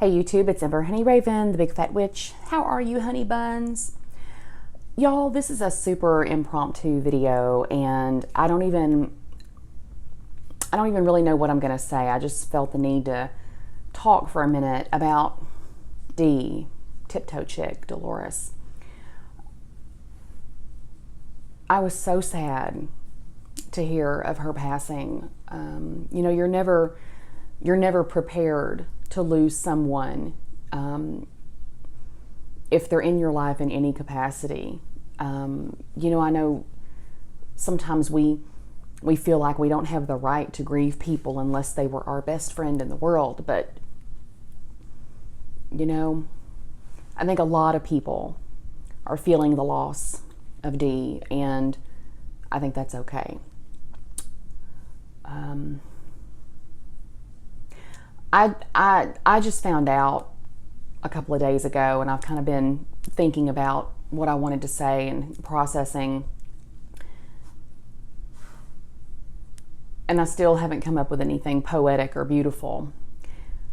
Hey YouTube, it's Ember Honey Raven, the Big Fat Witch. How are you, honey buns? Y'all, this is a super impromptu video, and I don't even really know what I'm gonna say. I just felt the need to talk for a minute about D, TipToeChick, Dolores. I was so sad to hear of her passing. You know, you're never prepared to lose someone if they're in your life in any capacity. You know, I know sometimes we feel like we don't have the right to grieve people unless they were our best friend in the world, but you know, I think a lot of people are feeling the loss of Dee, and I think that's okay. I just found out a couple of days ago, and I've kind of been thinking about what I wanted to say and processing, and I still haven't come up with anything poetic or beautiful.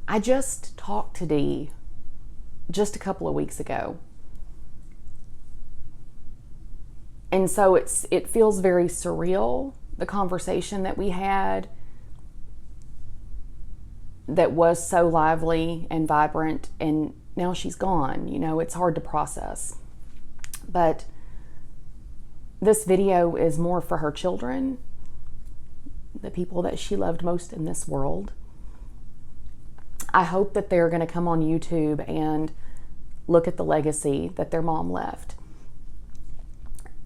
I just talked to Dee just a couple of weeks ago, and so it feels very surreal, the conversation that we had that was so lively and vibrant, and now she's gone. You know, it's hard to process. But this video is more for her children, the people that she loved most in this world. I hope that they're going to come on YouTube and look at the legacy that their mom left,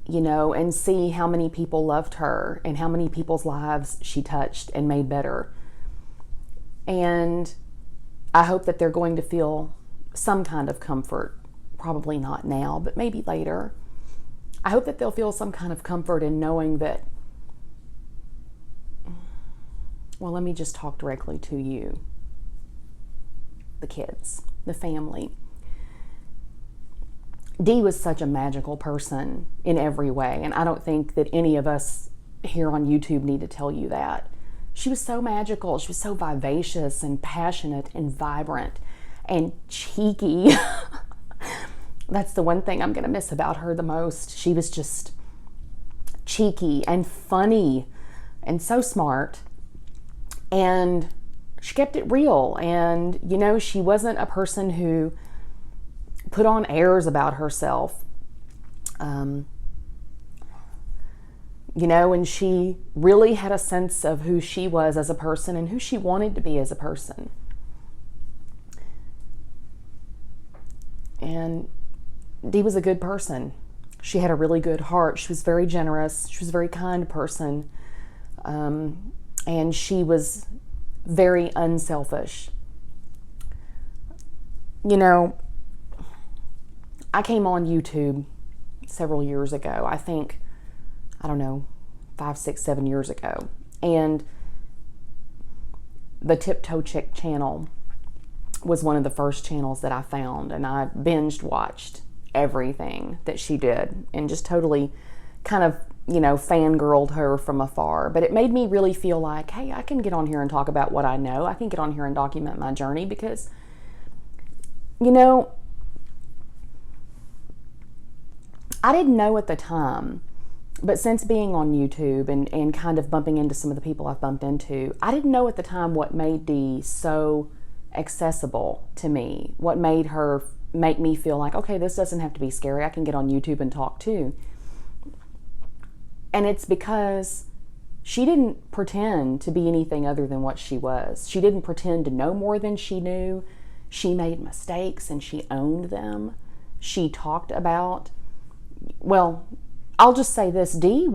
you know, and see how many people loved her and how many people's lives she touched and made better. And I hope that they're going to feel some kind of comfort, probably not now, but maybe later. I hope that they'll feel some kind of comfort in knowing that, well, let me just talk directly to you, the kids, the family. Dee was such a magical person in every way, and I don't think that any of us here on YouTube need to tell you that. She was so magical. She was so vivacious and passionate and vibrant and cheeky. That's the one thing I'm going to miss about her the most. She was just cheeky and funny and so smart. And she kept it real. And, you know, she wasn't a person who put on airs about herself. You know, and she really had a sense of who she was as a person and who she wanted to be as a person. And Dee was a good person. She had a really good heart. She was very generous. She was a very kind person. And she was very unselfish. You know, I came on YouTube several years ago. I don't know, 5, 6, 7 years ago. And the TipToeChick channel was one of the first channels that I found, and I binged watched everything that she did and just totally kind of, you know, fangirled her from afar. But it made me really feel like, hey, I can get on here and talk about what I know. I can get on here and document my journey because, you know, I didn't know at the time, but since being on YouTube and kind of bumping into some of the people I've bumped into, I didn't know at the time what made Dee so accessible to me, what made her make me feel like, okay, this doesn't have to be scary. I can get on YouTube and talk too. And it's because she didn't pretend to be anything other than what she was. She didn't pretend to know more than she knew. She made mistakes and she owned them. She talked about, well, I'll just say this, Dee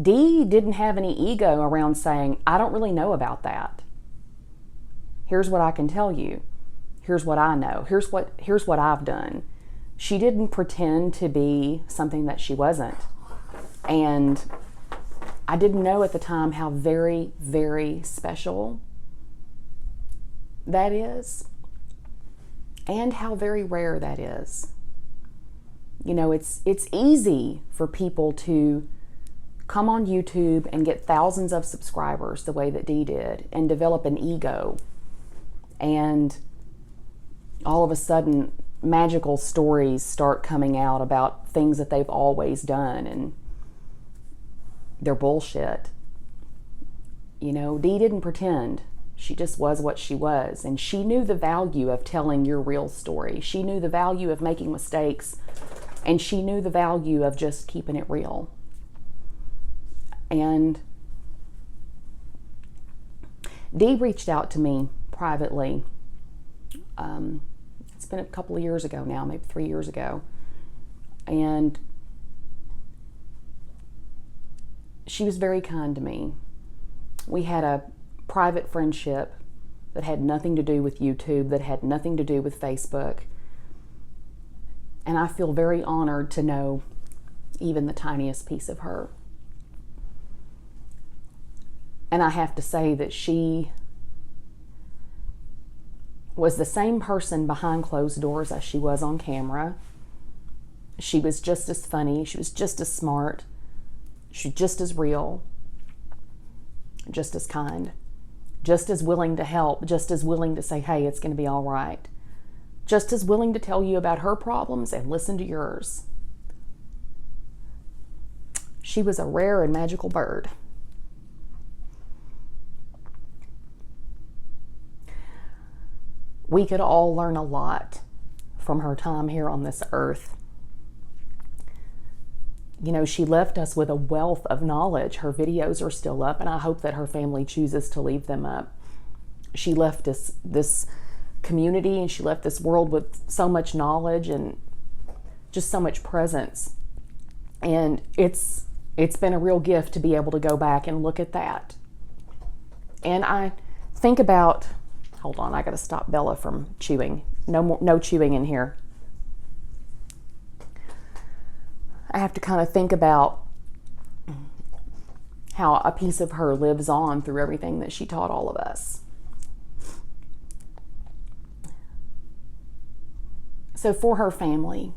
didn't have any ego around saying, I don't really know about that. Here's what I can tell you. Here's what I know. Here's what I've done. She didn't pretend to be something that she wasn't. And I didn't know at the time how very, very special that is and how very rare that is. You know, it's easy for people to come on YouTube and get thousands of subscribers the way that Dee did and develop an ego and all of a sudden magical stories start coming out about things that they've always done, and they're bullshit. You know, Dee didn't pretend. She just was what she was, and she knew the value of telling your real story. She knew the value of making mistakes, and she knew the value of just keeping it real. And Dee reached out to me privately. It's been a couple of years ago now, maybe 3 years ago. And she was very kind to me. We had a private friendship that had nothing to do with YouTube, that had nothing to do with Facebook. And I feel very honored to know even the tiniest piece of her. And I have to say that she was the same person behind closed doors as she was on camera. She was just as funny. She was just as smart. She was just as real. Just as kind. Just as willing to help. Just as willing to say, hey, it's going to be all right. Just as willing to tell you about her problems and listen to yours. She was a rare and magical bird. We could all learn a lot from her time here on this earth. You know, she left us with a wealth of knowledge. Her videos are still up, and I hope that her family chooses to leave them up. She left us this community, and she left this world with so much knowledge and just so much presence. And it's been a real gift to be able to go back and look at that. And I think about, hold on, I got to stop Bella from chewing. No chewing in here. I have to kind of think about how a piece of her lives on through everything that she taught all of us. So for her family,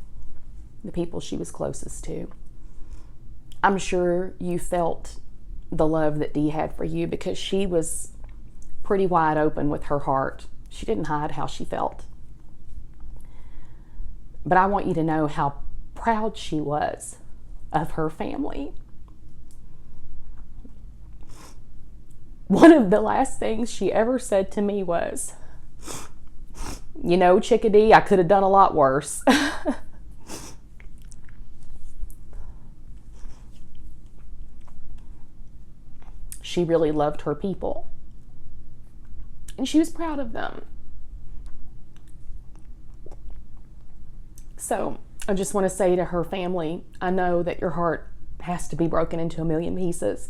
the people she was closest to, I'm sure you felt the love that Dee had for you, because she was pretty wide open with her heart. She didn't hide how she felt. But I want you to know how proud she was of her family. One of the last things she ever said to me was, you know, Chickadee, I could have done a lot worse. She really loved her people. And she was proud of them. So I just want to say to her family, I know that your heart has to be broken into a million pieces.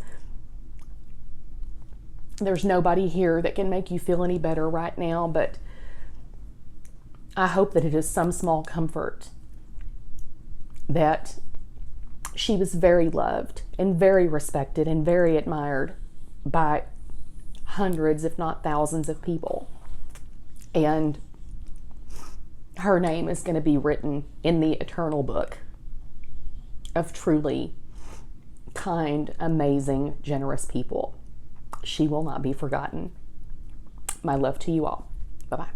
There's nobody here that can make you feel any better right now, but I hope that it is some small comfort that she was very loved and very respected and very admired by hundreds, if not thousands of people. And her name is going to be written in the eternal book of truly kind, amazing, generous people. She will not be forgotten. My love to you all. Bye-bye.